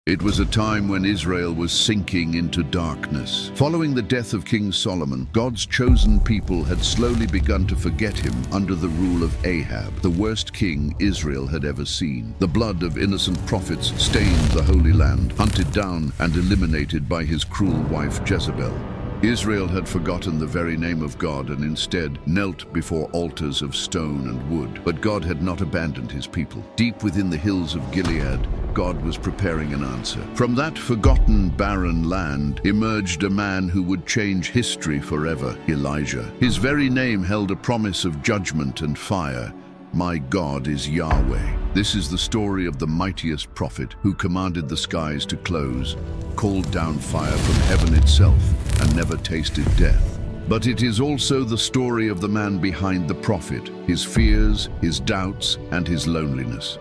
It was a time when Israel was sinking into darkness. Following the death of King Solomon, God's chosen people had slowly begun to forget him under the rule of Ahab, the worst king Israel had ever seen. The blood of innocent prophets stained the Holy Land, hunted down and eliminated by his cruel wife Jezebel. Israel had forgotten the very name of God and instead knelt before altars of stone and wood. But God had not abandoned his people. Deep within the hills of Gilead, God was preparing an answer. From that forgotten, barren land emerged a man who would change history forever, Elijah. His very name held a promise of judgment and fire. My God is Yahweh. This is the story of the mightiest prophet who commanded the skies to close, called down fire from heaven itself, and never tasted death. But it is also the story of the man behind the prophet, his fears, his doubts, and his loneliness.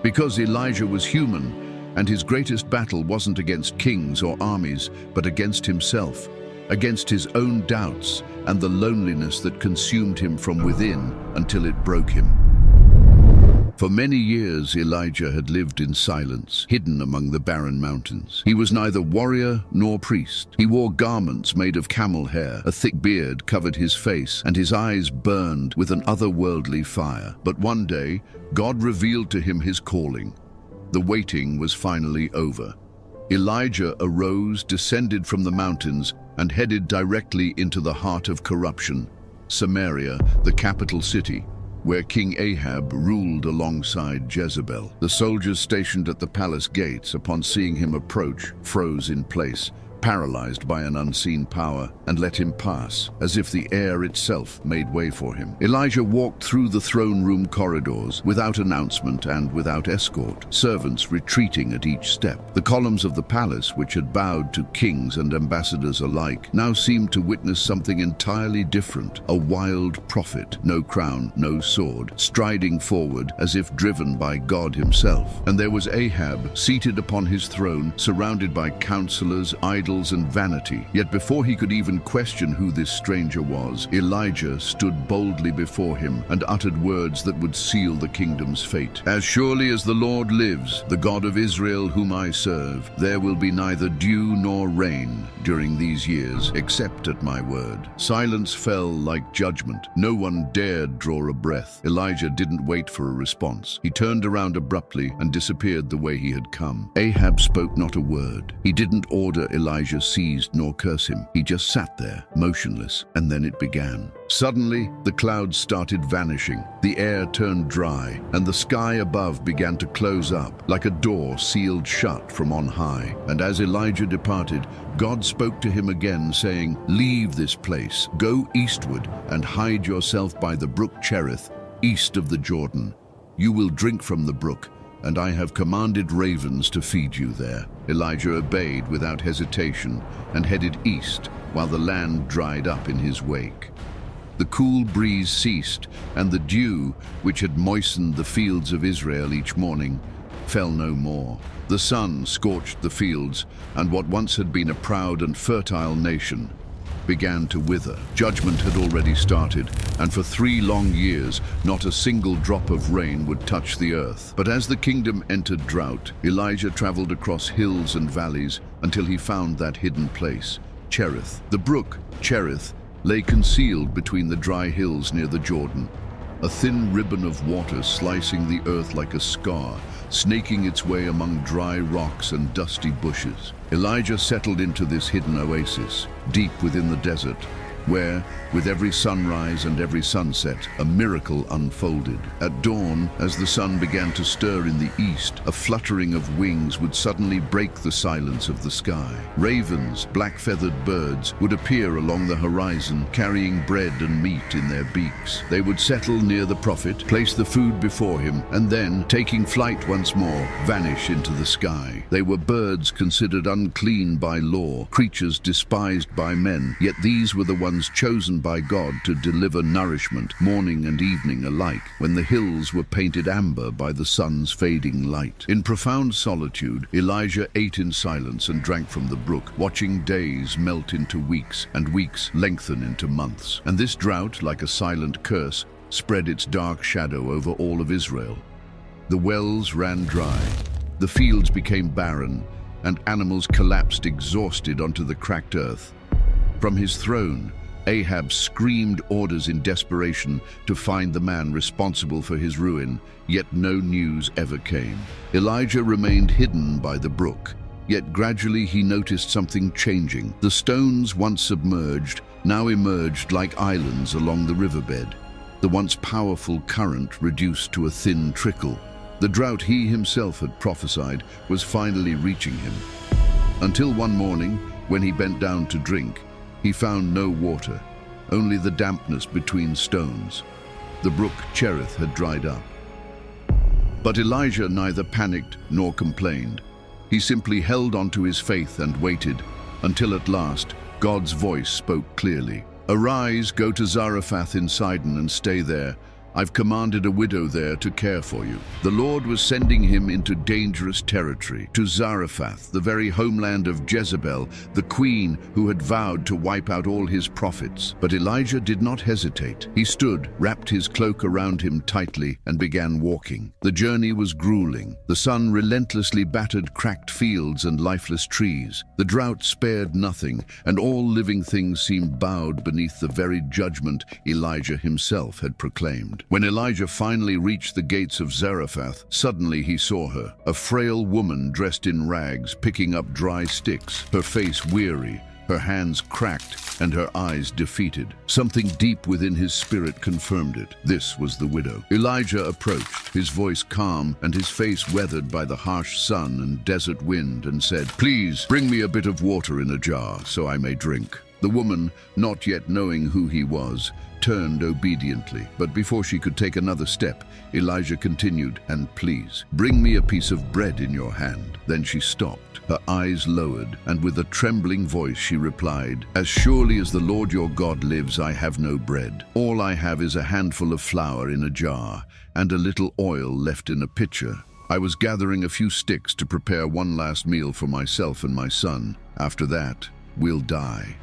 Because Elijah was human, and his greatest battle wasn't against kings or armies, but against himself, against his own doubts and the loneliness that consumed him from within until it broke him. For many years, Elijah had lived in silence, hidden among the barren mountains. He was neither warrior nor priest. He wore garments made of camel hair, a thick beard covered his face, and his eyes burned with an otherworldly fire. But one day, God revealed to him his calling. The waiting was finally over. Elijah arose, descended from the mountains, and headed directly into the heart of corruption, Samaria, the capital city, where King Ahab ruled alongside Jezebel. The soldiers stationed at the palace gates, upon seeing him approach, froze in place, paralyzed by an unseen power, and let him pass, as if the air itself made way for him. Elijah walked through the throne room corridors, without announcement and without escort, servants retreating at each step. The columns of the palace, which had bowed to kings and ambassadors alike, now seemed to witness something entirely different. A wild prophet, no crown, no sword, striding forward as if driven by God himself. And there was Ahab, seated upon his throne, surrounded by counselors, idols, and vanity. Yet before he could even question who this stranger was, Elijah stood boldly before him and uttered words that would seal the kingdom's fate. As surely as the Lord lives, the God of Israel whom I serve, there will be neither dew nor rain during these years, except at my word. Silence fell like judgment. No one dared draw a breath. Elijah didn't wait for a response. He turned around abruptly and disappeared the way he had come. Ahab spoke not a word. He didn't order Elijah seized nor curse him. He just sat there, motionless, and then it began. Suddenly, the clouds started vanishing. The air turned dry, and the sky above began to close up, like a door sealed shut from on high. And as Elijah departed, God spoke to him again, saying, "Leave this place, go eastward, and hide yourself by the brook Cherith, east of the Jordan. You will drink from the brook, and I have commanded ravens to feed you there." Elijah obeyed without hesitation and headed east while the land dried up in his wake. The cool breeze ceased, and the dew, which had moistened the fields of Israel each morning, fell no more. The sun scorched the fields, and what once had been a proud and fertile nation began to wither. Judgment had already started, and for 3 long years, not a single drop of rain would touch the earth. But as the kingdom entered drought, Elijah traveled across hills and valleys until he found that hidden place, Cherith. The brook, Cherith, lay concealed between the dry hills near the Jordan, a thin ribbon of water slicing the earth like a scar, snaking its way among dry rocks and dusty bushes. Elijah settled into this hidden oasis, deep within the desert, where, with every sunrise and every sunset, a miracle unfolded. At dawn, as the sun began to stir in the east, a fluttering of wings would suddenly break the silence of the sky. Ravens, black-feathered birds, would appear along the horizon, carrying bread and meat in their beaks. They would settle near the prophet, place the food before him, and then, taking flight once more, vanish into the sky. They were birds considered unclean by law, creatures despised by men, yet these were the ones chosen by God to deliver nourishment morning and evening alike, when the hills were painted amber by the sun's fading light. In profound solitude, Elijah ate in silence and drank from the brook, watching days melt into weeks and weeks lengthen into months. And this drought, like a silent curse, spread its dark shadow over all of Israel. The wells ran dry, the fields became barren, and animals collapsed exhausted onto the cracked earth. From his throne, Ahab screamed orders in desperation to find the man responsible for his ruin, yet no news ever came. Elijah remained hidden by the brook, yet gradually he noticed something changing. The stones once submerged now emerged like islands along the riverbed. The once powerful current reduced to a thin trickle. The drought he himself had prophesied was finally reaching him. Until one morning, when he bent down to drink, he found no water, only the dampness between stones. The brook Cherith had dried up. But Elijah neither panicked nor complained. He simply held onto his faith and waited, until at last God's voice spoke clearly. "Arise, go to Zarephath in Sidon and stay there. I've commanded a widow there to care for you." The Lord was sending him into dangerous territory, to Zarephath, the very homeland of Jezebel, the queen who had vowed to wipe out all his prophets. But Elijah did not hesitate. He stood, wrapped his cloak around him tightly, and began walking. The journey was grueling. The sun relentlessly battered cracked fields and lifeless trees. The drought spared nothing, and all living things seemed bowed beneath the very judgment Elijah himself had proclaimed. When Elijah finally reached the gates of Zarephath, suddenly he saw her, a frail woman dressed in rags, picking up dry sticks, her face weary, her hands cracked, and her eyes defeated. Something deep within his spirit confirmed it. This was the widow. Elijah approached, his voice calm and his face weathered by the harsh sun and desert wind, and said, "Please, bring me a bit of water in a jar so I may drink." The woman, not yet knowing who he was, turned obediently. But before she could take another step, Elijah continued, "And please, bring me a piece of bread in your hand." Then she stopped, her eyes lowered, and with a trembling voice she replied, "As surely as the Lord your God lives, I have no bread. All I have is a handful of flour in a jar, and a little oil left in a pitcher. I was gathering a few sticks to prepare one last meal for myself and my son. After that, we'll die."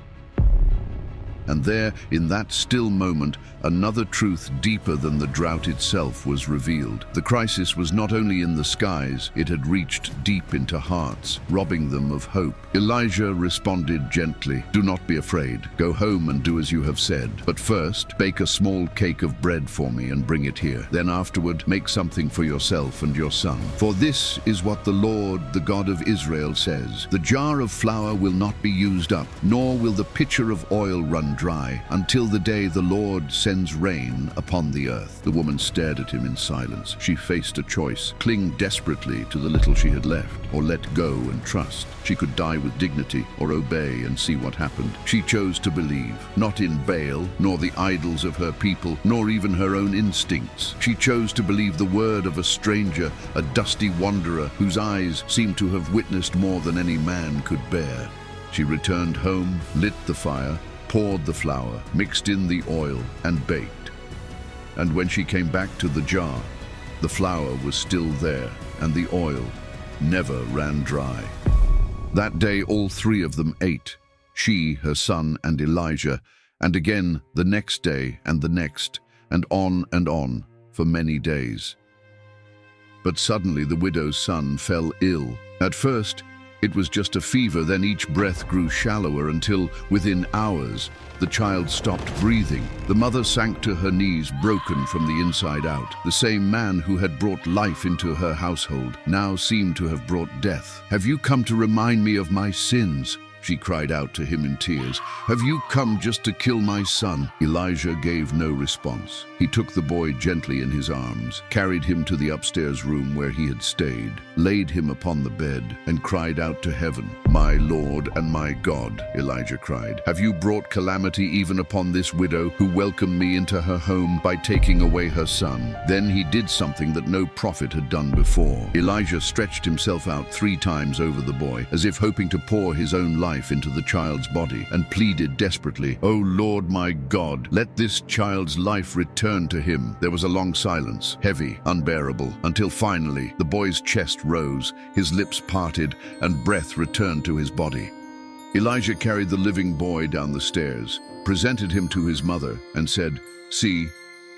And there, in that still moment, another truth deeper than the drought itself was revealed. The crisis was not only in the skies, it had reached deep into hearts, robbing them of hope. Elijah responded gently, "Do not be afraid. Go home and do as you have said. But first, bake a small cake of bread for me and bring it here. Then afterward, make something for yourself and your son. For this is what the Lord, the God of Israel, says. The jar of flour will not be used up, nor will the pitcher of oil run dry, until the day the Lord sends rain upon the earth." The woman stared at him in silence. She faced a choice: cling desperately to the little she had left, or let go and trust. She could die with dignity, or obey and see what happened. She chose to believe, not in Baal, nor the idols of her people, nor even her own instincts. She chose to believe the word of a stranger, a dusty wanderer whose eyes seemed to have witnessed more than any man could bear. She returned home, lit the fire, poured the flour, mixed in the oil, and baked. And when she came back to the jar, the flour was still there, and the oil never ran dry. That day all three of them ate, she, her son, and Elijah, and again the next day and the next, and on, for many days. But suddenly the widow's son fell ill. At first, it was just a fever, then each breath grew shallower until, within hours, the child stopped breathing. The mother sank to her knees, broken from the inside out. The same man who had brought life into her household now seemed to have brought death. "Have you come to remind me of my sins?" she cried out to him in tears. "Have you come just to kill my son?" Elijah gave no response. He took the boy gently in his arms, carried him to the upstairs room where he had stayed, laid him upon the bed, and cried out to heaven. "My Lord and my God," Elijah cried, "have you brought calamity even upon this widow who welcomed me into her home by taking away her son?" Then he did something that no prophet had done before. Elijah stretched himself out 3 times over the boy, as if hoping to pour his own life into the child's body, and pleaded desperately, "O Lord my God, let this child's life return to him." There was a long silence, heavy, unbearable, until finally the boy's chest rose, his lips parted, and breath returned to his body. Elijah carried the living boy down the stairs, presented him to his mother, and said, "See,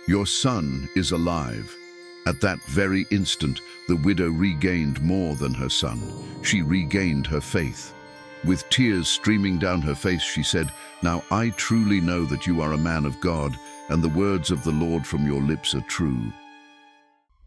your son is alive." At that very instant, the widow regained more than her son. She regained her faith. With tears streaming down her face, she said, "Now I truly know that you are a man of God, and the words of the Lord from your lips are true."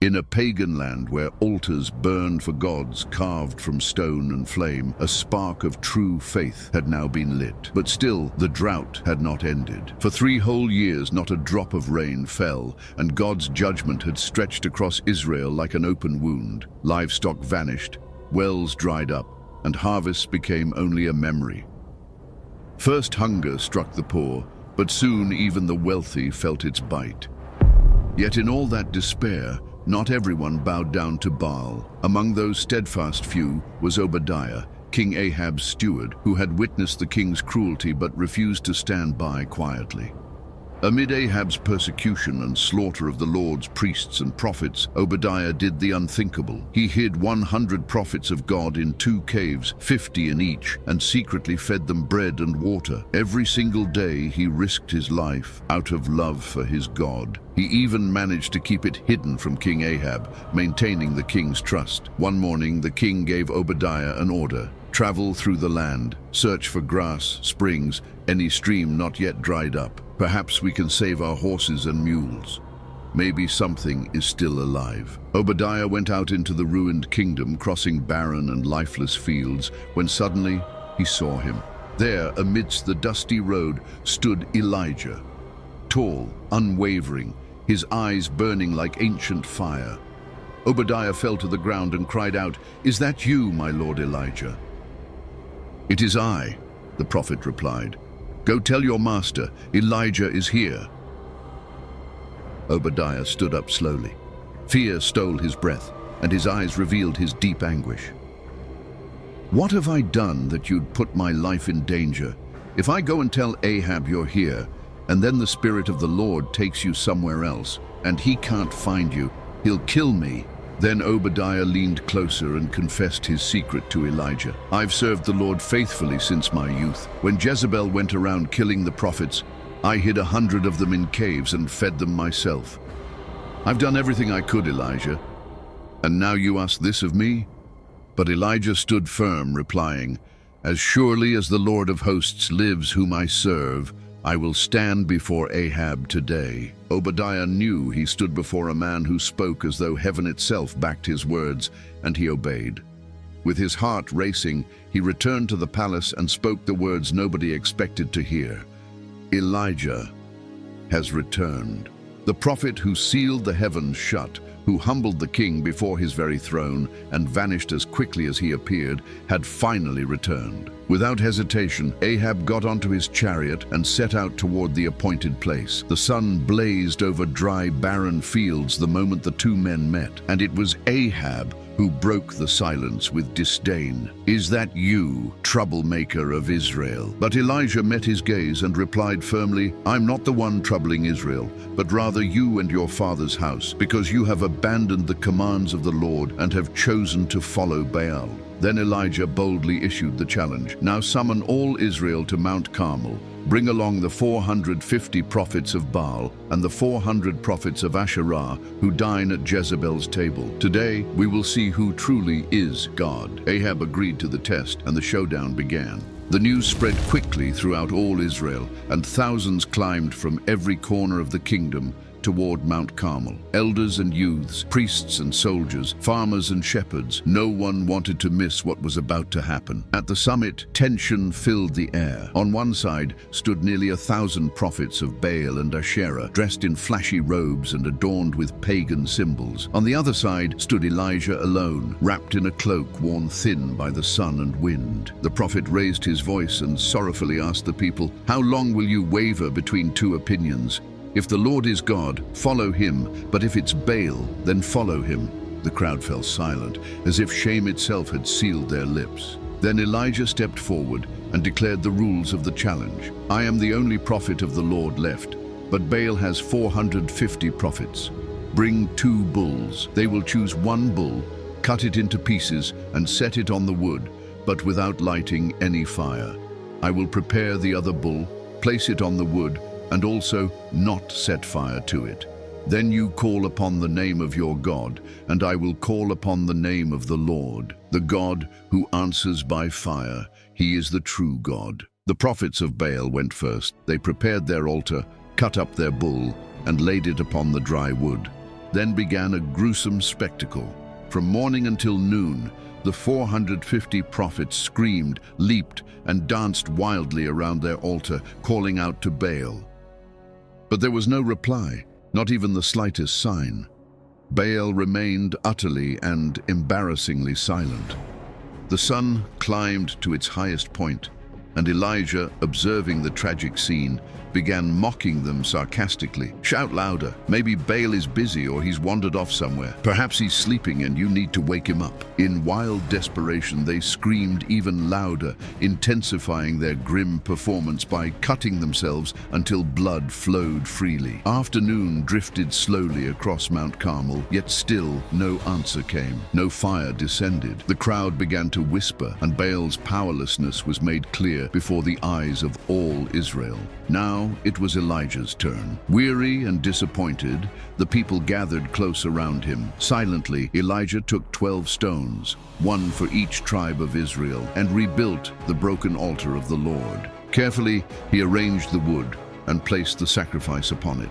In a pagan land where altars burned for gods carved from stone and flame, a spark of true faith had now been lit. But still, the drought had not ended. For 3 whole years, not a drop of rain fell, and God's judgment had stretched across Israel like an open wound. Livestock vanished, wells dried up, and harvests became only a memory. First hunger struck the poor, but soon even the wealthy felt its bite. Yet in all that despair, not everyone bowed down to Baal. Among those steadfast few was Obadiah, King Ahab's steward, who had witnessed the king's cruelty but refused to stand by quietly. Amid Ahab's persecution and slaughter of the Lord's priests and prophets, Obadiah did the unthinkable. He hid 100 prophets of God in 2 caves, 50 in each, and secretly fed them bread and water. Every single day he risked his life out of love for his God. He even managed to keep it hidden from King Ahab, maintaining the king's trust. One morning, the king gave Obadiah an order: travel through the land, search for grass, springs, any stream not yet dried up. Perhaps we can save our horses and mules. Maybe something is still alive. Obadiah went out into the ruined kingdom, crossing barren and lifeless fields, when suddenly he saw him. There, amidst the dusty road, stood Elijah, tall, unwavering, his eyes burning like ancient fire. Obadiah fell to the ground and cried out, "Is that you, my lord Elijah?" "It is I," the prophet replied. "Go tell your master, Elijah is here." Obadiah stood up slowly. Fear stole his breath, and his eyes revealed his deep anguish. "What have I done that you'd put my life in danger? If I go and tell Ahab you're here, and then the Spirit of the Lord takes you somewhere else, and he can't find you, he'll kill me." Then Obadiah leaned closer and confessed his secret to Elijah. "I've served the Lord faithfully since my youth. When Jezebel went around killing the prophets, I hid 100 of them in caves and fed them myself. I've done everything I could, Elijah. And now you ask this of me?" But Elijah stood firm, replying, "As surely as the Lord of hosts lives whom I serve, I will stand before Ahab today." Obadiah knew he stood before a man who spoke as though heaven itself backed his words, and he obeyed. With his heart racing, he returned to the palace and spoke the words nobody expected to hear. "Elijah has returned." The prophet who sealed the heavens shut, who humbled the king before his very throne and vanished as quickly as he appeared, had finally returned. Without hesitation, Ahab got onto his chariot and set out toward the appointed place. The sun blazed over dry, barren fields the moment the 2 men met, and it was Ahab who broke the silence with disdain. "Is that you, troublemaker of Israel?" But Elijah met his gaze and replied firmly, "I'm not the one troubling Israel, but rather you and your father's house, because you have abandoned the commands of the Lord and have chosen to follow Baal." Then Elijah boldly issued the challenge, "Now summon all Israel to Mount Carmel. Bring along the 450 prophets of Baal and the 400 prophets of Asherah who dine at Jezebel's table. Today we will see who truly is God." Ahab agreed to the test, and the showdown began. The news spread quickly throughout all Israel, and thousands climbed from every corner of the kingdom toward Mount Carmel. Elders and youths, priests and soldiers, farmers and shepherds, no one wanted to miss what was about to happen. At the summit, tension filled the air. On one side stood nearly 1,000 prophets of Baal and Asherah, dressed in flashy robes and adorned with pagan symbols. On the other side stood Elijah alone, wrapped in a cloak worn thin by the sun and wind. The prophet raised his voice and sorrowfully asked the people, "How long will you waver between 2 opinions? If the Lord is God, follow him, but if it's Baal, then follow him." The crowd fell silent, as if shame itself had sealed their lips. Then Elijah stepped forward and declared the rules of the challenge. "I am the only prophet of the Lord left, but Baal has 450 prophets. Bring 2 bulls. They will choose 1 bull, cut it into pieces, and set it on the wood, but without lighting any fire. I will prepare the other bull, place it on the wood, and also not set fire to it. Then you call upon the name of your God, and I will call upon the name of the Lord, the God who answers by fire. He is the true God." The prophets of Baal went first. They prepared their altar, cut up their bull, and laid it upon the dry wood. Then began a gruesome spectacle. From morning until noon, the 450 prophets screamed, leaped, and danced wildly around their altar, calling out to Baal. But there was no reply, not even the slightest sign. Baal remained utterly and embarrassingly silent. The sun climbed to its highest point, and Elijah, observing the tragic scene, began mocking them sarcastically. "Shout louder. Maybe Baal is busy or he's wandered off somewhere. Perhaps he's sleeping and you need to wake him up." In wild desperation, they screamed even louder, intensifying their grim performance by cutting themselves until blood flowed freely. Afternoon drifted slowly across Mount Carmel, yet still no answer came. No fire descended. The crowd began to whisper, and Baal's powerlessness was made clear before the eyes of all Israel. Now it was Elijah's turn. Weary and disappointed, the people gathered close around him. Silently, Elijah took 12 stones, one for each tribe of Israel, and rebuilt the broken altar of the Lord. Carefully, he arranged the wood and placed the sacrifice upon it.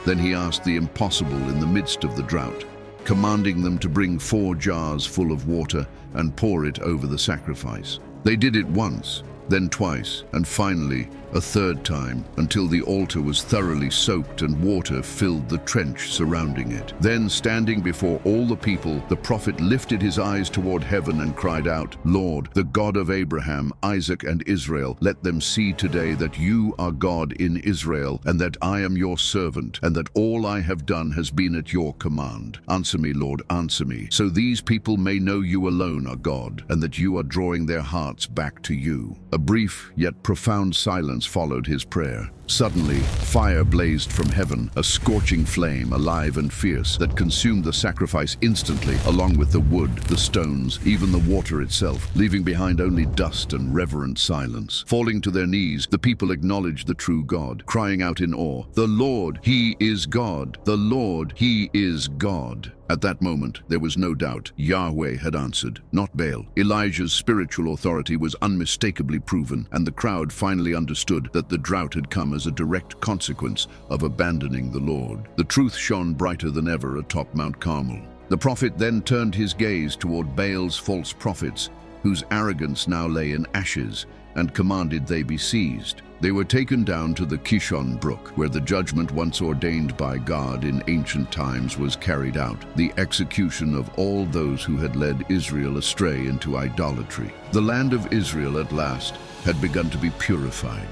Then he asked the impossible in the midst of the drought, commanding them to bring 4 jars full of water and pour it over the sacrifice. They did it once, then twice, and finally a third time, until the altar was thoroughly soaked and water filled the trench surrounding it. Then, standing before all the people, the prophet lifted his eyes toward heaven and cried out, "Lord, the God of Abraham, Isaac, and Israel, let them see today that you are God in Israel, and that I am your servant, and that all I have done has been at your command. Answer me, Lord, answer me, so these people may know you alone are God, and that you are drawing their hearts back to you." A brief yet profound silence followed his prayer. Suddenly, fire blazed from heaven, a scorching flame, alive and fierce, that consumed the sacrifice instantly, along with the wood, the stones, even the water itself, leaving behind only dust and reverent silence. Falling to their knees, the people acknowledged the true God, crying out in awe, "The Lord, He is God! The Lord, He is God!" At that moment, there was no doubt. Yahweh had answered, not Baal. Elijah's spiritual authority was unmistakably proven, and the crowd finally understood that the drought had come as a direct consequence of abandoning the Lord. The truth shone brighter than ever atop Mount Carmel. The prophet then turned his gaze toward Baal's false prophets, whose arrogance now lay in ashes, and commanded they be seized. They were taken down to the Kishon Brook, where the judgment once ordained by God in ancient times was carried out, the execution of all those who had led Israel astray into idolatry. The land of Israel at last had begun to be purified.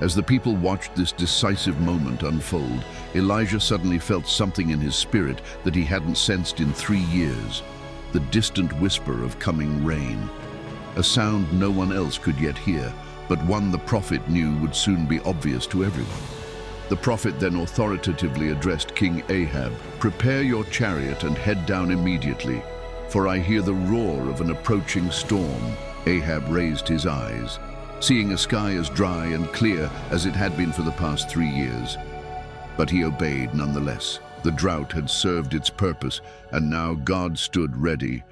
As the people watched this decisive moment unfold, Elijah suddenly felt something in his spirit that he hadn't sensed in 3 years, the distant whisper of coming rain. A sound no one else could yet hear, but one the prophet knew would soon be obvious to everyone. The prophet then authoritatively addressed King Ahab, "Prepare your chariot and head down immediately, for I hear the roar of an approaching storm." Ahab raised his eyes, seeing a sky as dry and clear as it had been for the past 3 years. But he obeyed nonetheless. The drought had served its purpose, and now God stood ready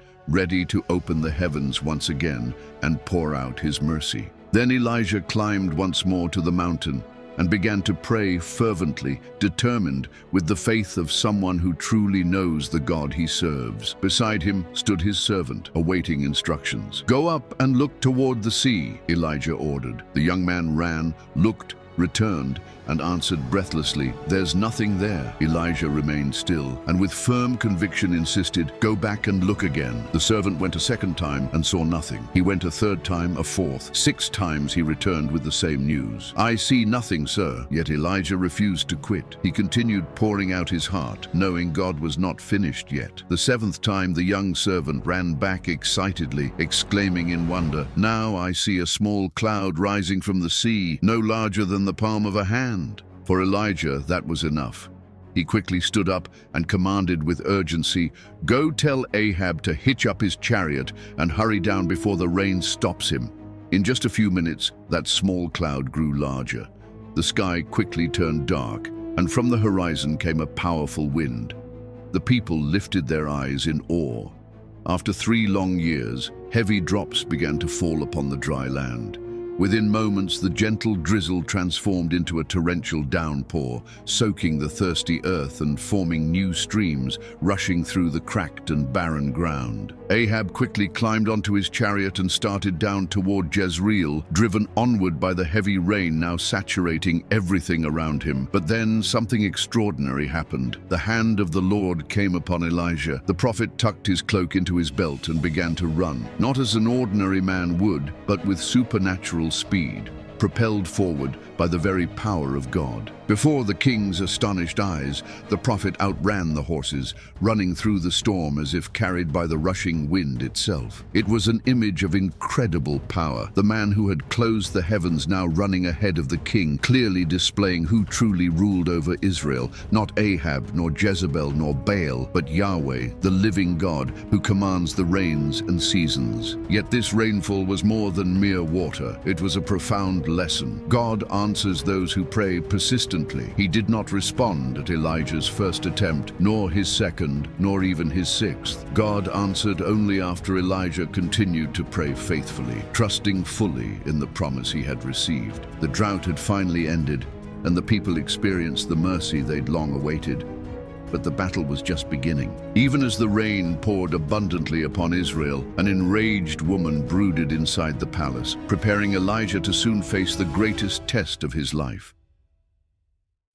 to open the heavens once again and pour out his mercy. Then Elijah climbed once more to the mountain and began to pray fervently, determined with the faith of someone who truly knows the God he serves. Beside him stood his servant, awaiting instructions. "Go up and look toward the sea," Elijah ordered. The young man ran, looked, returned, and answered breathlessly, "There's nothing there." Elijah remained still, and with firm conviction insisted, "Go back and look again." The servant went a second time and saw nothing. He went a third time, a fourth. 6 times he returned with the same news. "I see nothing, sir." Yet Elijah refused to quit. He continued pouring out his heart, knowing God was not finished yet. The 7th time the young servant ran back excitedly, exclaiming in wonder, "Now I see a small cloud rising from the sea, no larger than the palm of a hand." For Elijah, that was enough. He quickly stood up and commanded with urgency, "Go tell Ahab to hitch up his chariot and hurry down before the rain stops him." In just a few minutes, that small cloud grew larger. The sky quickly turned dark, and from the horizon came a powerful wind. The people lifted their eyes in awe. After 3 long years, heavy drops began to fall upon the dry land. Within moments, the gentle drizzle transformed into a torrential downpour, soaking the thirsty earth and forming new streams rushing through the cracked and barren ground. Ahab quickly climbed onto his chariot and started down toward Jezreel, driven onward by the heavy rain now saturating everything around him. But then something extraordinary happened. The hand of the Lord came upon Elijah. The prophet tucked his cloak into his belt and began to run, not as an ordinary man would, but with supernatural speed, propelled forward by the very power of God. Before the king's astonished eyes, the prophet outran the horses, running through the storm as if carried by the rushing wind itself. It was an image of incredible power. The man who had closed the heavens now running ahead of the king, clearly displaying who truly ruled over Israel, not Ahab, nor Jezebel, nor Baal, but Yahweh, the living God, who commands the rains and seasons. Yet this rainfall was more than mere water. It was a profound lesson. God answers those who pray persistently. He did not respond at Elijah's first attempt, nor his second, nor even his 6th. God answered only after Elijah continued to pray faithfully, trusting fully in the promise he had received. The drought had finally ended, and the people experienced the mercy they'd long awaited. But the battle was just beginning. Even as the rain poured abundantly upon Israel, an enraged woman brooded inside the palace, preparing Elijah to soon face the greatest test of his life.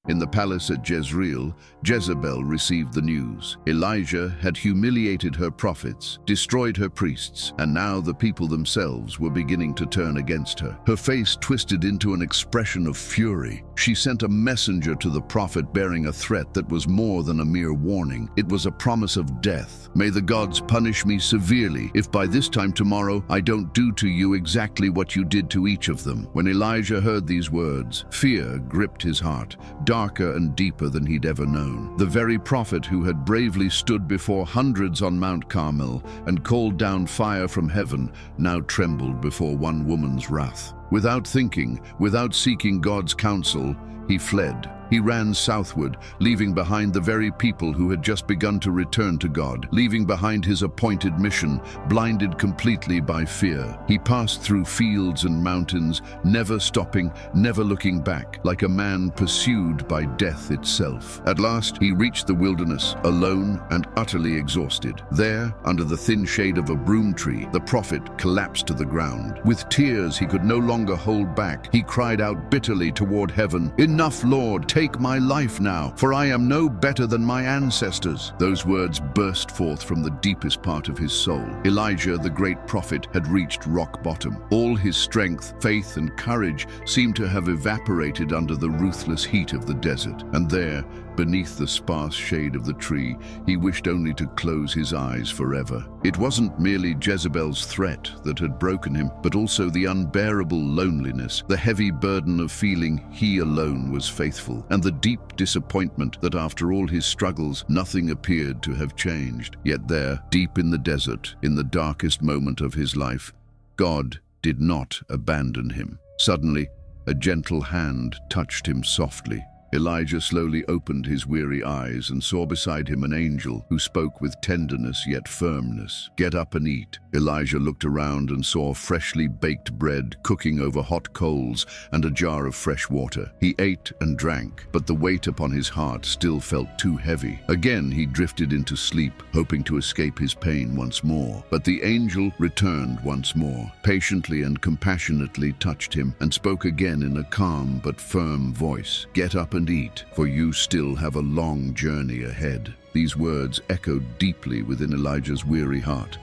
In the palace at Jezreel, Jezebel received the news. Elijah had humiliated her prophets, destroyed her priests, and now the people themselves were beginning to turn against her. Her face twisted into an expression of fury. She sent a messenger to the prophet bearing a threat that was more than a mere warning. It was a promise of death. "May the gods punish me severely if by this time tomorrow I don't do to you exactly what you did to each of them." When Elijah heard these words, fear gripped his heart, darker and deeper than he'd ever known. The very prophet who had bravely stood before hundreds on Mount Carmel and called down fire from heaven now trembled before one woman's wrath. Without thinking, without seeking God's counsel, he fled. He ran southward, leaving behind the very people who had just begun to return to God, leaving behind his appointed mission, blinded completely by fear. He passed through fields and mountains, never stopping, never looking back, like a man pursued by death itself. At last, he reached the wilderness, alone and utterly exhausted. There, under the thin shade of a broom tree, the prophet collapsed to the ground. With tears he could no longer hold back, he cried out bitterly toward heaven, "Enough, Lord! Take my life now, for I am no better than my ancestors." Those words burst forth from the deepest part of his soul. Elijah, the great prophet, had reached rock bottom. All his strength, faith, and courage seemed to have evaporated under the ruthless heat of the desert. And there, beneath the sparse shade of the tree, he wished only to close his eyes forever. It wasn't merely Jezebel's threat that had broken him, but also the unbearable loneliness, the heavy burden of feeling he alone was faithful, and the deep disappointment that after all his struggles, nothing appeared to have changed. Yet there, deep in the desert, in the darkest moment of his life, God did not abandon him. Suddenly, a gentle hand touched him softly. Elijah slowly opened his weary eyes and saw beside him an angel who spoke with tenderness yet firmness. "Get up and eat." Elijah looked around and saw freshly baked bread cooking over hot coals and a jar of fresh water. He ate and drank, but the weight upon his heart still felt too heavy. Again he drifted into sleep, hoping to escape his pain once more. But the angel returned once more, patiently and compassionately touched him, and spoke again in a calm but firm voice. "Get up and eat, for you still have a long journey ahead." These words echoed deeply within Elijah's weary heart.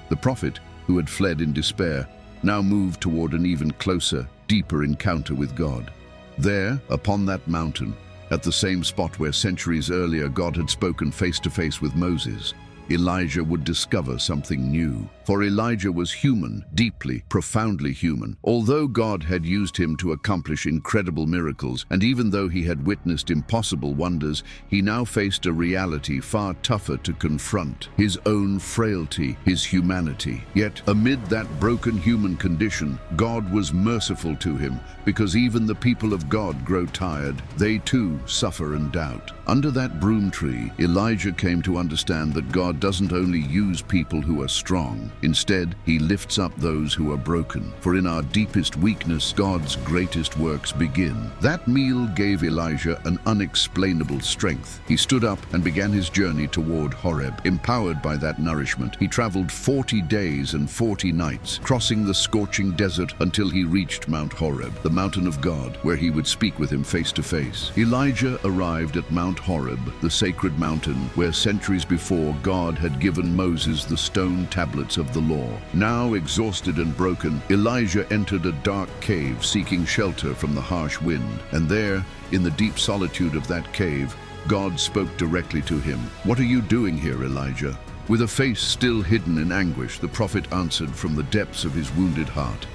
The prophet, who had fled in despair, now moved toward an even closer, deeper encounter with God. There, upon that mountain, at the same spot where centuries earlier God had spoken face to face with Moses, Elijah would discover something new. For Elijah was human, deeply, profoundly human. Although God had used him to accomplish incredible miracles, and even though he had witnessed impossible wonders, he now faced a reality far tougher to confront: his own frailty, his humanity. Yet, amid that broken human condition, God was merciful to him, because even the people of God grow tired. They too suffer and doubt. Under that broom tree, Elijah came to understand that God doesn't only use people who are strong. Instead, he lifts up those who are broken. For in our deepest weakness, God's greatest works begin. That meal gave Elijah an unexplainable strength. He stood up and began his journey toward Horeb. Empowered by that nourishment, he traveled 40 days and 40 nights, crossing the scorching desert until he reached Mount Horeb, the mountain of God, where he would speak with him face to face. Elijah arrived at Mount Horeb, the sacred mountain where centuries before God had given Moses the stone tablets of the law. Now exhausted and broken, Elijah entered a dark cave seeking shelter from the harsh wind. And there, in the deep solitude of that cave, God spoke directly to him. "What are you doing here, Elijah?" With a face still hidden in anguish, the prophet answered from the depths of his wounded heart,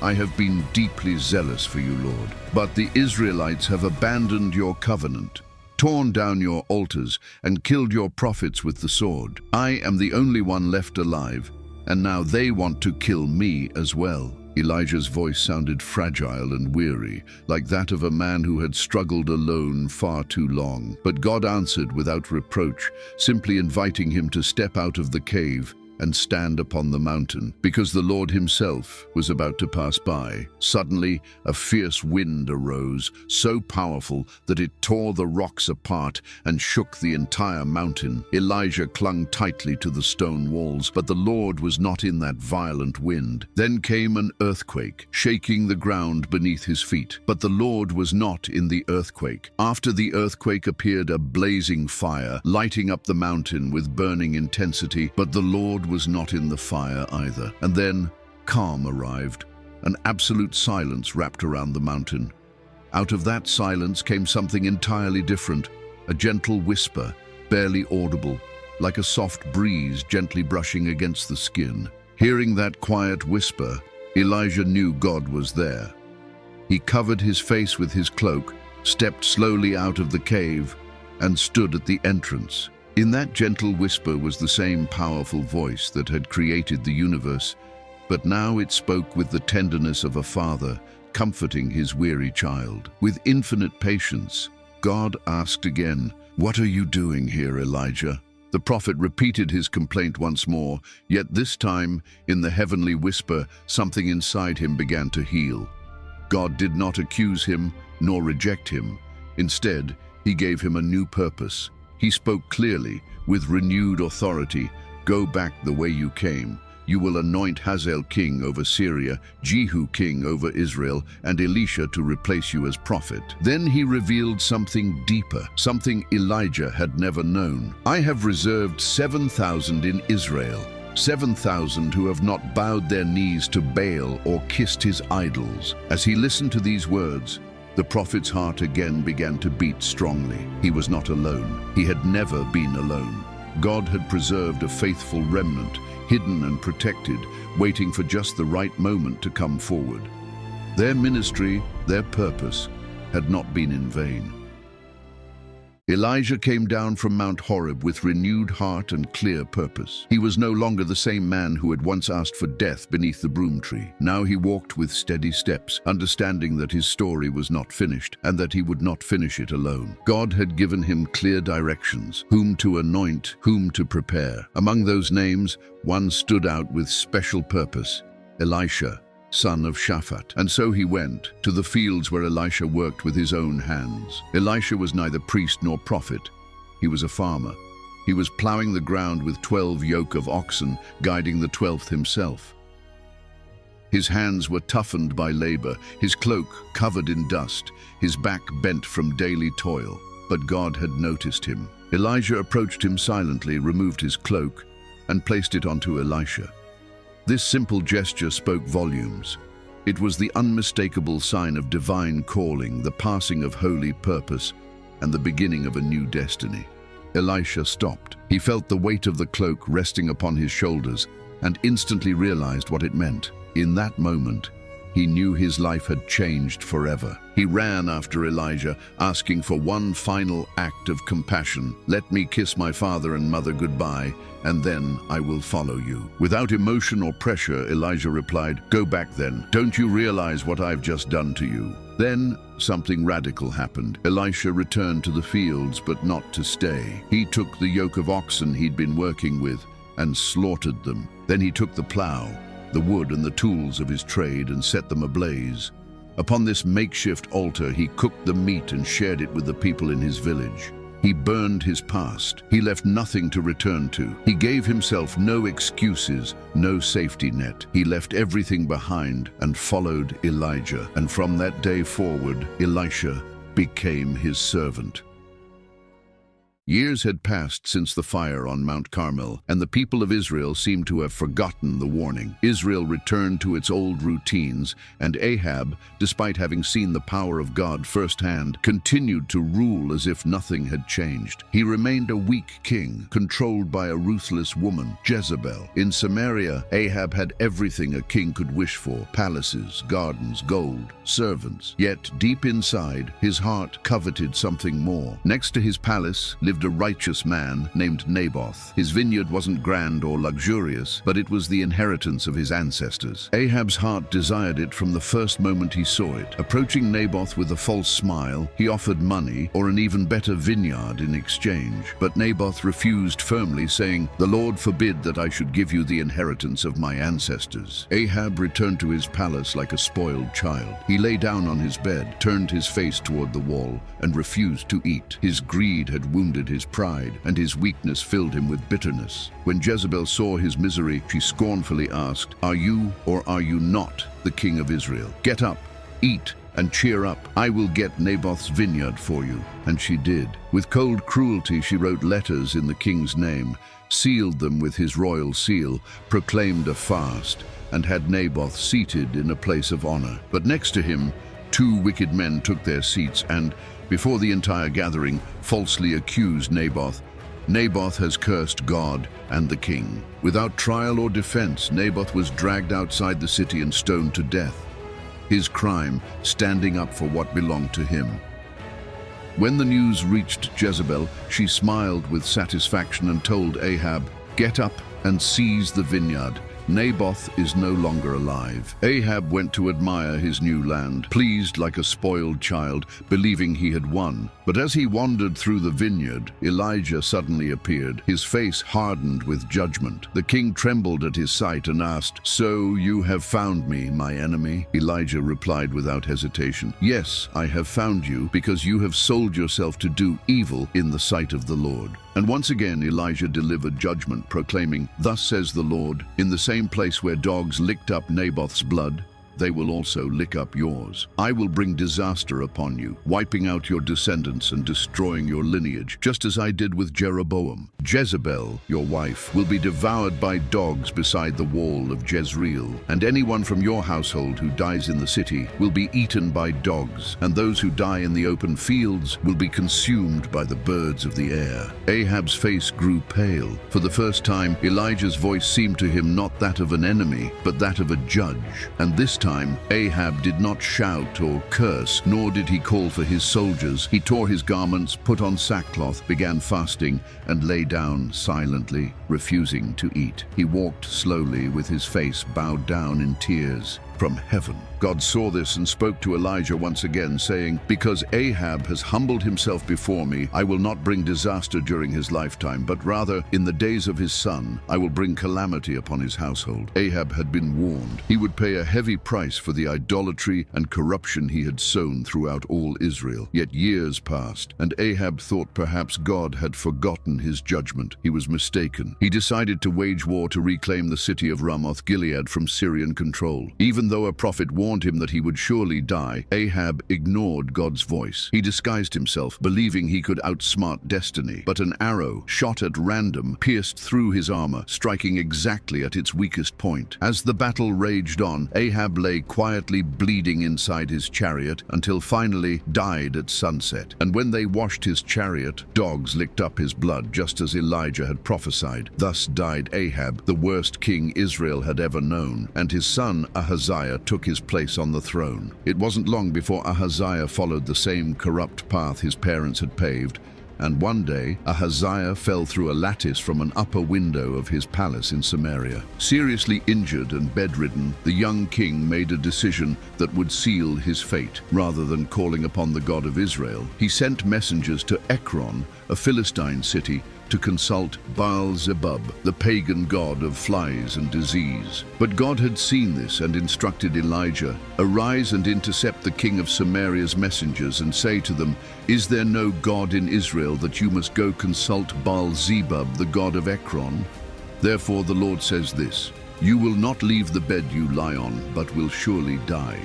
"I have been deeply zealous for you, Lord, but the Israelites have abandoned your covenant, torn down your altars, and killed your prophets with the sword. I am the only one left alive, and now they want to kill me as well." Elijah's voice sounded fragile and weary, like that of a man who had struggled alone far too long. But God answered without reproach, simply inviting him to step out of the cave and stand upon the mountain, because the Lord himself was about to pass by. Suddenly, a fierce wind arose, so powerful that it tore the rocks apart and shook the entire mountain. Elijah clung tightly to the stone walls, but the Lord was not in that violent wind. Then came an earthquake, shaking the ground beneath his feet. But the Lord was not in the earthquake. After the earthquake appeared a blazing fire, lighting up the mountain with burning intensity, but the Lord was not in the fire either. And then calm arrived. An absolute silence wrapped around the mountain. Out of that silence came something entirely different, a gentle whisper, barely audible, like a soft breeze gently brushing against the skin. Hearing that quiet whisper, Elijah knew God was there. He covered his face with his cloak, stepped slowly out of the cave, and stood at the entrance. In that gentle whisper was the same powerful voice that had created the universe, but now it spoke with the tenderness of a father, comforting his weary child. With infinite patience, God asked again, "What are you doing here, Elijah?" The prophet repeated his complaint once more, yet this time, in the heavenly whisper, something inside him began to heal. God did not accuse him nor reject him. Instead, he gave him a new purpose. He spoke clearly, with renewed authority, "Go back the way you came. You will anoint Hazael king over Syria, Jehu king over Israel, and Elisha to replace you as prophet." Then he revealed something deeper, something Elijah had never known. "I have reserved 7,000 in Israel, 7,000 who have not bowed their knees to Baal or kissed his idols." As he listened to these words, the prophet's heart again began to beat strongly. He was not alone. He had never been alone. God had preserved a faithful remnant, hidden and protected, waiting for just the right moment to come forward. Their ministry, their purpose, had not been in vain. Elijah came down from Mount Horeb with renewed heart and clear purpose. He was no longer the same man who had once asked for death beneath the broom tree. Now he walked with steady steps, understanding that his story was not finished and that he would not finish it alone. God had given him clear directions, whom to anoint, whom to prepare. Among those names, one stood out with special purpose: Elisha, son of Shaphat. And so he went to the fields where Elisha worked with his own hands. Elisha was neither priest nor prophet. He was a farmer. He was plowing the ground with 12 yoke of oxen, guiding the 12th himself. His hands were toughened by labor, his cloak covered in dust, his back bent from daily toil. But God had noticed him. Elijah approached him silently, removed his cloak, and placed it onto Elisha. This simple gesture spoke volumes. It was the unmistakable sign of divine calling, the passing of holy purpose, and the beginning of a new destiny. Elisha stopped. He felt the weight of the cloak resting upon his shoulders and instantly realized what it meant. In that moment, he knew his life had changed forever. He ran after Elijah, asking for one final act of compassion. "Let me kiss my father and mother goodbye, and then I will follow you." Without emotion or pressure, Elijah replied, "Go back then. Don't you realize what I've just done to you?" Then something radical happened. Elisha returned to the fields, but not to stay. He took the yoke of oxen he'd been working with and slaughtered them. Then he took the plow, the wood and the tools of his trade, and set them ablaze. Upon this makeshift altar, he cooked the meat and shared it with the people in his village. He burned his past. He left nothing to return to. He gave himself no excuses, no safety net. He left everything behind and followed Elijah. And from that day forward, Elisha became his servant. Years had passed since the fire on Mount Carmel, and the people of Israel seemed to have forgotten the warning. Israel returned to its old routines, and Ahab, despite having seen the power of God firsthand, continued to rule as if nothing had changed. He remained a weak king, controlled by a ruthless woman, Jezebel. In Samaria, Ahab had everything a king could wish for: palaces, gardens, gold, servants. Yet, deep inside, his heart coveted something more. Next to his palace lived a righteous man named Naboth. His vineyard wasn't grand or luxurious, but it was the inheritance of his ancestors. Ahab's heart desired it from the first moment he saw it. Approaching Naboth with a false smile, he offered money or an even better vineyard in exchange. But Naboth refused firmly, saying, "The Lord forbid that I should give you the inheritance of my ancestors." Ahab returned to his palace like a spoiled child. He lay down on his bed, turned his face toward the wall, and refused to eat. His greed had wounded his pride, and his weakness filled him with bitterness. When Jezebel saw his misery, she scornfully asked, "Are you or are you not the king of Israel? Get up, eat, and cheer up. I will get Naboth's vineyard for you." And she did. With cold cruelty, she wrote letters in the king's name, sealed them with his royal seal, proclaimed a fast, and had Naboth seated in a place of honor. But next to him, two wicked men took their seats and, before the entire gathering, falsely accused Naboth. "Naboth has cursed God and the king." Without trial or defense, Naboth was dragged outside the city and stoned to death. His crime, standing up for what belonged to him. When the news reached Jezebel, she smiled with satisfaction and told Ahab, "Get up and seize the vineyard. Naboth is no longer alive." Ahab went to admire his new land, pleased like a spoiled child, believing he had won. But as he wandered through the vineyard, Elijah suddenly appeared, his face hardened with judgment. The king trembled at his sight and asked, "So you have found me, my enemy?" Elijah replied without hesitation, "Yes, I have found you, because you have sold yourself to do evil in the sight of the Lord." And once again Elijah delivered judgment, proclaiming, "Thus says the Lord, in the same place where dogs licked up Naboth's blood, they will also lick up yours. I will bring disaster upon you, wiping out your descendants and destroying your lineage, just as I did with Jeroboam. Jezebel, your wife, will be devoured by dogs beside the wall of Jezreel, and anyone from your household who dies in the city will be eaten by dogs, and those who die in the open fields will be consumed by the birds of the air." Ahab's face grew pale. For the first time, Elijah's voice seemed to him not that of an enemy, but that of a judge. And this time, Ahab did not shout or curse, nor did he call for his soldiers. He tore his garments, put on sackcloth, began fasting, and lay down silently, refusing to eat. He walked slowly with his face bowed down in tears. From heaven, God saw this and spoke to Elijah once again, saying, "Because Ahab has humbled himself before me, I will not bring disaster during his lifetime, but rather, in the days of his son, I will bring calamity upon his household." Ahab had been warned. He would pay a heavy price for the idolatry and corruption he had sown throughout all Israel. Yet years passed, and Ahab thought perhaps God had forgotten his judgment. He was mistaken. He decided to wage war to reclaim the city of Ramoth Gilead from Syrian control. Even Even though a prophet warned him that he would surely die, Ahab ignored God's voice. He disguised himself, believing he could outsmart destiny. But an arrow, shot at random, pierced through his armor, striking exactly at its weakest point. As the battle raged on, Ahab lay quietly bleeding inside his chariot until finally died at sunset. And when they washed his chariot, dogs licked up his blood, just as Elijah had prophesied. Thus died Ahab, the worst king Israel had ever known, and his son Ahaziah took his place on the throne. It wasn't long before Ahaziah followed the same corrupt path his parents had paved, and one day Ahaziah fell through a lattice from an upper window of his palace in Samaria. Seriously injured and bedridden, the young king made a decision that would seal his fate. Rather than calling upon the God of Israel, he sent messengers to Ekron, a Philistine city, to consult Baal-zebub, the pagan god of flies and disease. But God had seen this and instructed Elijah, "Arise and intercept the king of Samaria's messengers and say to them, 'Is there no God in Israel that you must go consult Baal-zebub, the god of Ekron?' Therefore the Lord says this, 'You will not leave the bed you lie on, but will surely die.'"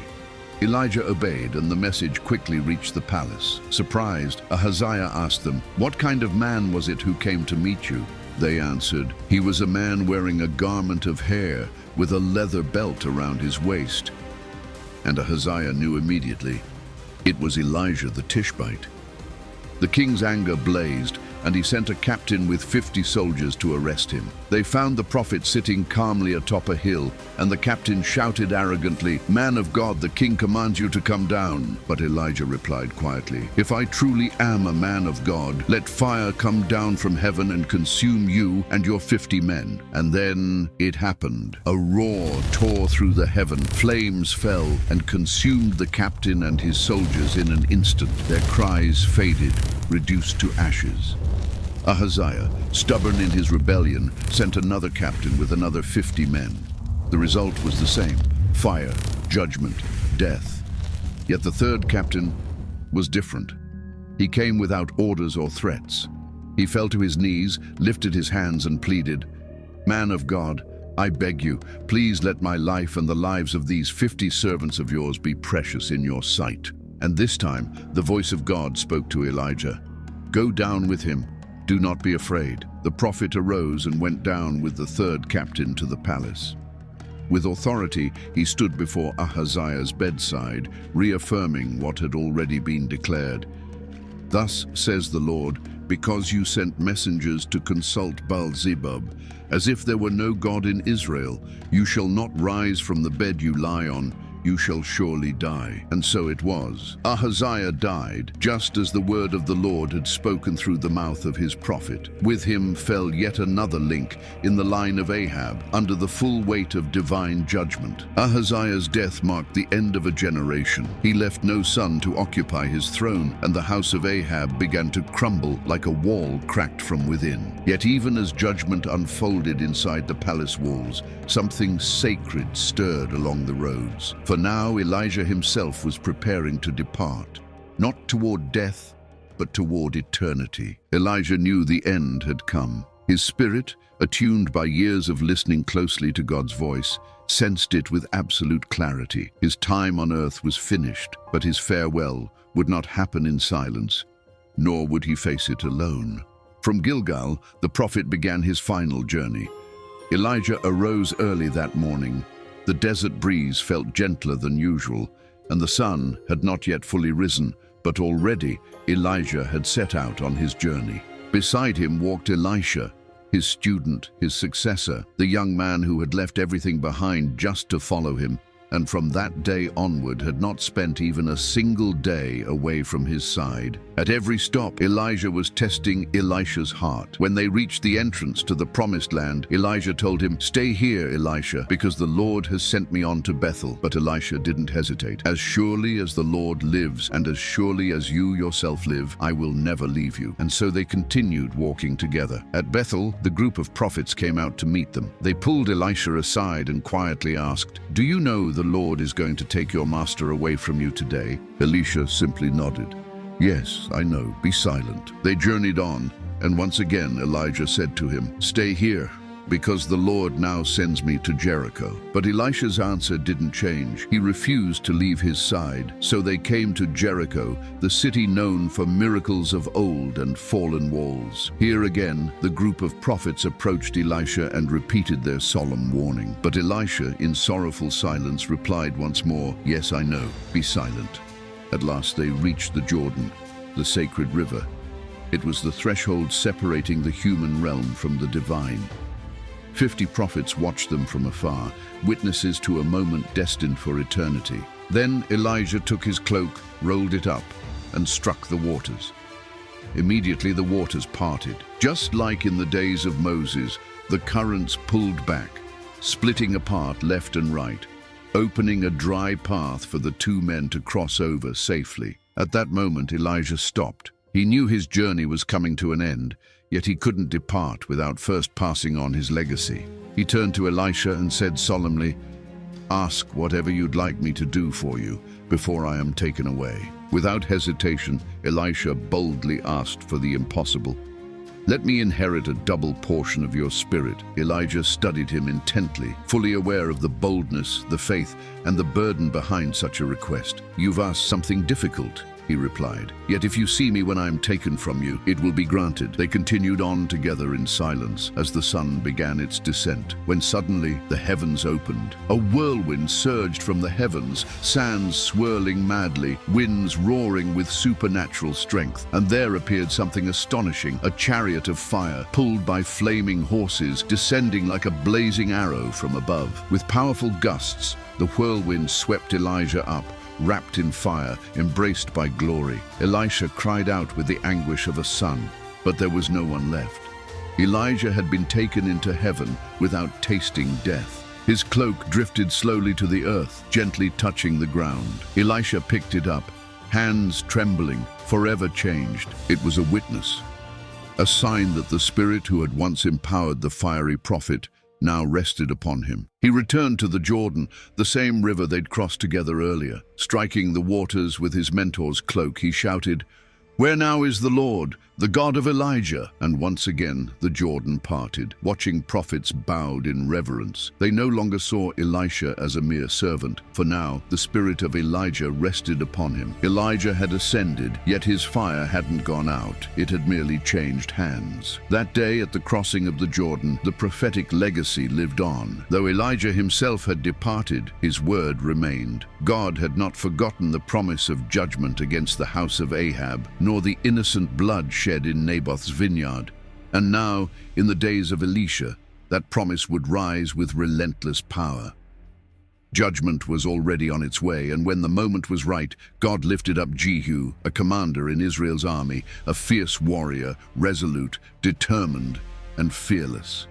Elijah obeyed, and the message quickly reached the palace. Surprised, Ahaziah asked them, "What kind of man was it who came to meet you?" They answered, "He was a man wearing a garment of hair with a leather belt around his waist." And Ahaziah knew immediately. It was Elijah the Tishbite. The king's anger blazed, and he sent a captain with 50 soldiers to arrest him. They found the prophet sitting calmly atop a hill, and the captain shouted arrogantly, "Man of God, the king commands you to come down." But Elijah replied quietly, "If I truly am a man of God, let fire come down from heaven and consume you and your 50 men. And then it happened. A roar tore through the heaven, flames fell and consumed the captain and his soldiers in an instant. Their cries faded, reduced to ashes. Ahaziah, stubborn in his rebellion, sent another captain with another 50 men. The result was the same: fire, judgment, death. Yet the third captain was different. He came without orders or threats. He fell to his knees, lifted his hands and pleaded, "Man of God, I beg you, please let my life and the lives of these 50 servants of yours be precious in your sight." And this time, the voice of God spoke to Elijah. "Go down with him. Do not be afraid." The prophet arose and went down with the third captain to the palace. With authority, he stood before Ahaziah's bedside, reaffirming what had already been declared. "Thus says the Lord, because you sent messengers to consult Baal-zebub, as if there were no God in Israel, you shall not rise from the bed you lie on, you shall surely die." And so it was. Ahaziah died, just as the word of the Lord had spoken through the mouth of his prophet. With him fell yet another link in the line of Ahab, under the full weight of divine judgment. Ahaziah's death marked the end of a generation. He left no son to occupy his throne, and the house of Ahab began to crumble like a wall cracked from within. Yet even as judgment unfolded inside the palace walls, something sacred stirred along the roads. For now Elijah himself was preparing to depart, not toward death, but toward eternity. Elijah knew the end had come. His spirit, attuned by years of listening closely to God's voice, sensed it with absolute clarity. His time on earth was finished, but his farewell would not happen in silence, nor would he face it alone. From Gilgal, the prophet began his final journey. Elijah arose early that morning. The desert breeze felt gentler than usual, and the sun had not yet fully risen, but already Elijah had set out on his journey. Beside him walked Elisha, his student, his successor, the young man who had left everything behind just to follow him, and from that day onward had not spent even a single day away from his side. At every stop, Elijah was testing Elisha's heart. When they reached the entrance to the promised land, Elijah told him, "Stay here, Elisha, because the Lord has sent me on to Bethel." But Elisha didn't hesitate. "As surely as the Lord lives, and as surely as you yourself live, I will never leave you." And so they continued walking together. At Bethel, the group of prophets came out to meet them. They pulled Elisha aside and quietly asked, "Do you know the Lord is going to take your master away from you today?" Elisha simply nodded. "Yes, I know. Be silent." They journeyed on, and once again Elijah said to him, "Stay here, "Because the Lord now sends me to Jericho." But Elisha's answer didn't change. He refused to leave his side. So they came to Jericho, the city known for miracles of old and fallen walls. Here again, the group of prophets approached Elisha and repeated their solemn warning. But Elisha, in sorrowful silence, replied once more, "Yes, I know. Be silent." At last they reached the Jordan, the sacred river. It was the threshold separating the human realm from the divine. 50 prophets watched them from afar, witnesses to a moment destined for eternity. Then Elijah took his cloak, rolled it up, and struck the waters. Immediately the waters parted. Just like in the days of Moses, the currents pulled back, splitting apart left and right, opening a dry path for the two men to cross over safely. At that moment, Elijah stopped. He knew his journey was coming to an end, yet he couldn't depart without first passing on his legacy. He turned to Elisha and said solemnly, "Ask whatever you'd like me to do for you before I am taken away." Without hesitation, Elisha boldly asked for the impossible. "Let me inherit a double portion of your spirit." Elijah studied him intently, fully aware of the boldness, the faith, and the burden behind such a request. "You've asked something difficult," he replied. "Yet if you see me when I am taken from you, it will be granted." They continued on together in silence as the sun began its descent, when suddenly the heavens opened. A whirlwind surged from the heavens, sands swirling madly, winds roaring with supernatural strength. And there appeared something astonishing, a chariot of fire, pulled by flaming horses, descending like a blazing arrow from above. With powerful gusts, the whirlwind swept Elijah up, wrapped in fire, embraced by glory. Elisha cried out with the anguish of a son, but there was no one left. Elijah had been taken into heaven without tasting death. His cloak drifted slowly to the earth, gently touching the ground. Elisha picked it up, hands trembling, forever changed. It was a witness, a sign that the Spirit who had once empowered the fiery prophet now rested upon him. He returned to the Jordan, the same river they'd crossed together earlier. Striking the waters with his mentor's cloak, he shouted, "Where now is the Lord, the God of Elijah?" And once again the Jordan parted. Watching prophets bowed in reverence. They no longer saw Elisha as a mere servant, for now the spirit of Elijah rested upon him. Elijah had ascended, yet his fire hadn't gone out. It had merely changed hands. That day at the crossing of the Jordan, the prophetic legacy lived on. Though Elijah himself had departed, his word remained. God had not forgotten the promise of judgment against the house of Ahab, nor the innocent blood shed in Naboth's vineyard. And now, in the days of Elisha, that promise would rise with relentless power. Judgment was already on its way, and when the moment was right, God lifted up Jehu, a commander in Israel's army, a fierce warrior, resolute, determined, and fearless.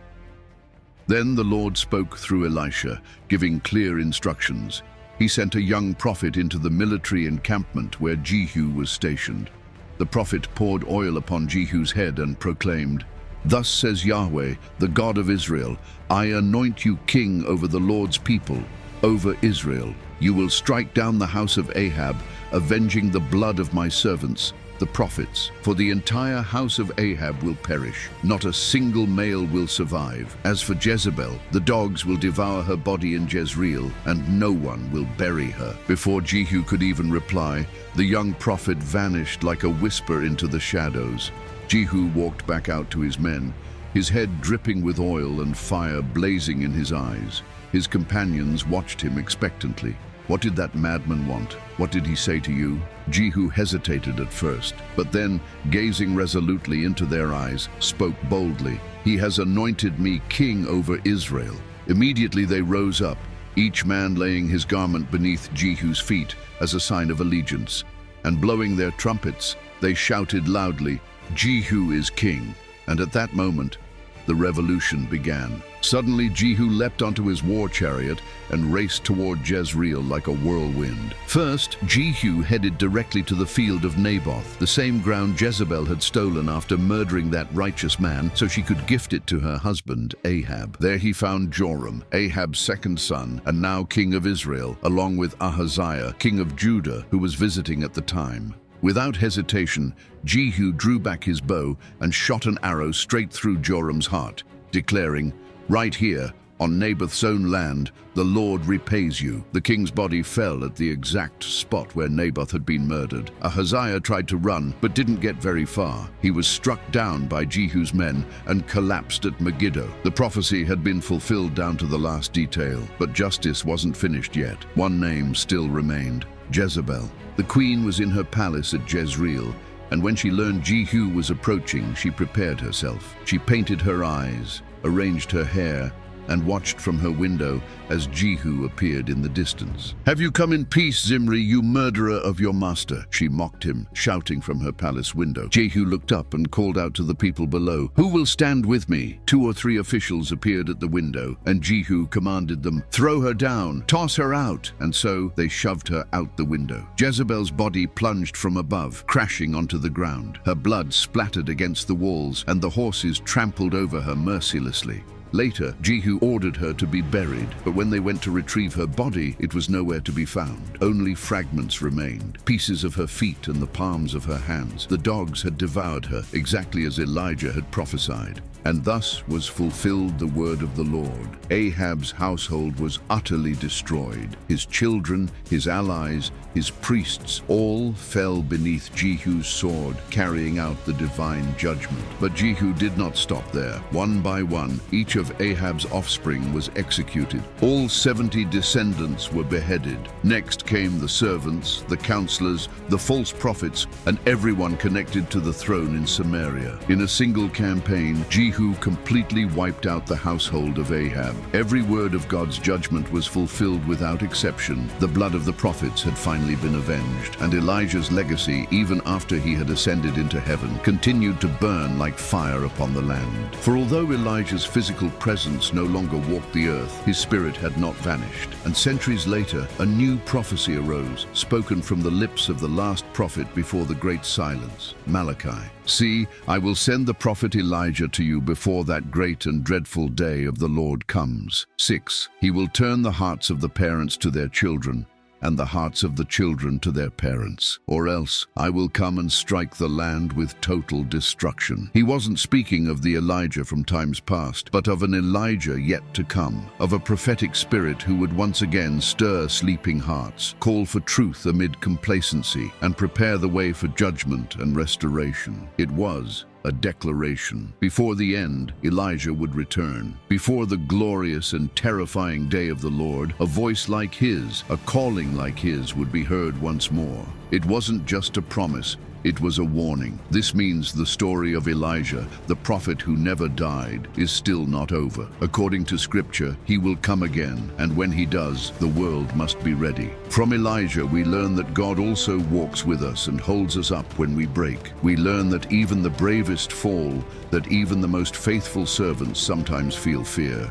Then the Lord spoke through Elisha, giving clear instructions. He sent a young prophet into the military encampment where Jehu was stationed. The prophet poured oil upon Jehu's head and proclaimed, "Thus says Yahweh, the God of Israel, I anoint you king over the Lord's people, over Israel. You will strike down the house of Ahab, avenging the blood of my servants, the prophets. For the entire house of Ahab will perish. Not a single male will survive. As for Jezebel, the dogs will devour her body in Jezreel, and no one will bury her." Before Jehu could even reply, the young prophet vanished like a whisper into the shadows. Jehu walked back out to his men, his head dripping with oil and fire blazing in his eyes. His companions watched him expectantly. What did that madman want? What did he say to you? Jehu hesitated at first, but then, gazing resolutely into their eyes, spoke boldly. "He has anointed me king over Israel." Immediately they rose up, each man laying his garment beneath Jehu's feet as a sign of allegiance. And blowing their trumpets, they shouted loudly, "Jehu is king." And at that moment, the revolution began. Suddenly, Jehu leapt onto his war chariot and raced toward Jezreel like a whirlwind. First, Jehu headed directly to the field of Naboth, the same ground Jezebel had stolen after murdering that righteous man so she could gift it to her husband, Ahab. There he found Joram, Ahab's second son, and now king of Israel, along with Ahaziah, king of Judah, who was visiting at the time. Without hesitation, Jehu drew back his bow and shot an arrow straight through Joram's heart, declaring, Right here, on Naboth's own land, the Lord repays you. The king's body fell at the exact spot where Naboth had been murdered. Ahaziah tried to run, but didn't get very far. He was struck down by Jehu's men and collapsed at Megiddo. The prophecy had been fulfilled down to the last detail, but justice wasn't finished yet. One name still remained: Jezebel. The queen was in her palace at Jezreel, and when she learned Jehu was approaching, she prepared herself. She painted her eyes, arranged her hair, and watched from her window as Jehu appeared in the distance. "Have you come in peace, Zimri, you murderer of your master?" she mocked him, shouting from her palace window. Jehu looked up and called out to the people below, "Who will stand with me?" 2 or 3 officials appeared at the window, and Jehu commanded them, "Throw her down, toss her out." And so they shoved her out the window. Jezebel's body plunged from above, crashing onto the ground. Her blood splattered against the walls, and the horses trampled over her mercilessly. Later, Jehu ordered her to be buried, but when they went to retrieve her body, it was nowhere to be found. Only fragments remained, pieces of her feet and the palms of her hands. The dogs had devoured her, exactly as Elijah had prophesied. And thus was fulfilled the word of the Lord. Ahab's household was utterly destroyed. His children, his allies, his priests, all fell beneath Jehu's sword, carrying out the divine judgment. But Jehu did not stop there. One by one, each of Ahab's offspring was executed. All 70 descendants were beheaded. Next came the servants, the counselors, the false prophets, and everyone connected to the throne in Samaria. In a single campaign, Jehu completely wiped out the household of Ahab. Every word of God's judgment was fulfilled without exception. The blood of the prophets had finally been avenged, and Elijah's legacy, even after he had ascended into heaven, continued to burn like fire upon the land. For although Elijah's physical presence no longer walked the earth, his spirit had not vanished. And centuries later, a new prophecy arose, spoken from the lips of the last prophet before the great silence, Malachi. "See, I will send the prophet Elijah to you before that great and dreadful day of the Lord comes." 6. He will turn the hearts of the parents to their children, and the hearts of the children to their parents. Or else I will come and strike the land with total destruction. He wasn't speaking of the Elijah from times past, but of an Elijah yet to come, of a prophetic spirit who would once again stir sleeping hearts, call for truth amid complacency, and prepare the way for judgment and restoration. It was a declaration. Before the end, Elijah would return. Before the glorious and terrifying day of the Lord, a voice like his, a calling like his, would be heard once more. It wasn't just a promise, it was a warning. This means the story of Elijah, the prophet who never died, is still not over. According to Scripture, he will come again, and when he does, the world must be ready. From Elijah, we learn that God also walks with us and holds us up when we break. We learn that even the bravest fall, that even the most faithful servants sometimes feel fear,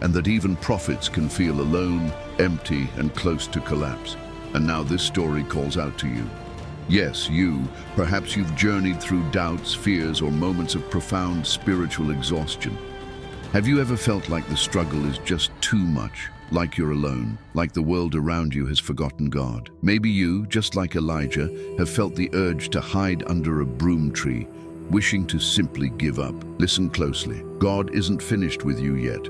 and that even prophets can feel alone, empty, and close to collapse. And now this story calls out to you. Yes, you. Perhaps you've journeyed through doubts, fears, or moments of profound spiritual exhaustion. Have you ever felt like the struggle is just too much, like you're alone, like the world around you has forgotten God? Maybe you, just like Elijah, have felt the urge to hide under a broom tree, wishing to simply give up. Listen closely. God isn't finished with you yet.